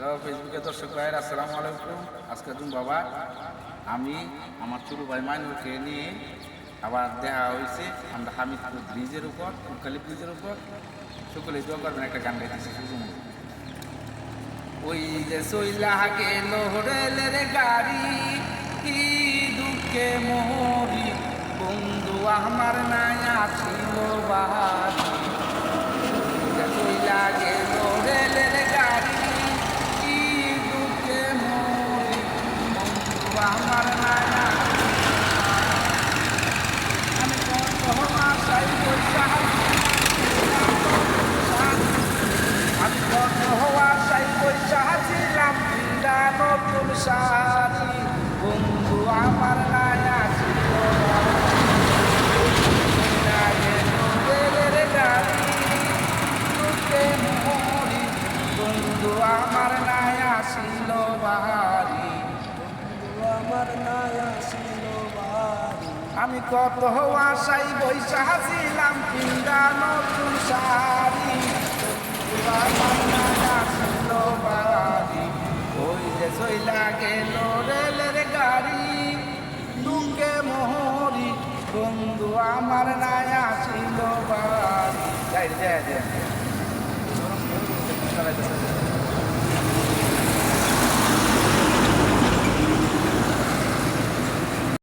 Hello ফেসবুকে দর্শক ভাইয়ের আসসালামু আলাইকুম। আজকে তুমি বাবা আমি আমার ছোটো ভাই মাইনুরকে নিয়ে আবার দেখা হয়েছে আমরা হামিদপুর ব্রিজের উপর কুকালি ব্রিজের উপর সকলে দোয়া করবেন একটা গান গাইতেছি সুজুম ওই যে সইলা গেল রেলের গাড়ি কি দুঃখে মোহরি বন্ধু আমার নায়া ছিল বাহারি সইলা গেল রেলের গাড়ি কি দুঃখে মোহরি বন্ধু আমার নায়া আমি কত আশাই পয়সা আমি কত আশাই পয়সা ছিলাম নতুন শাড়ি বন্ধু আমার নায়া ছিল রেলের গাড়ি দুঃখে মোহরি বন্ধু আমার নায়া ছিল বাহারি আমার নায়া ছিল বাড়ি আমি কত আশাই বৈশা ছিলাম কিংবা নতুন শাড়ি আমার নায়া ছিল বাড়ি ওই যে সইলা গেল রেলের গাড়ি দুঃখে মোহরি বন্ধু আমার নায়া ছিল বাড়ি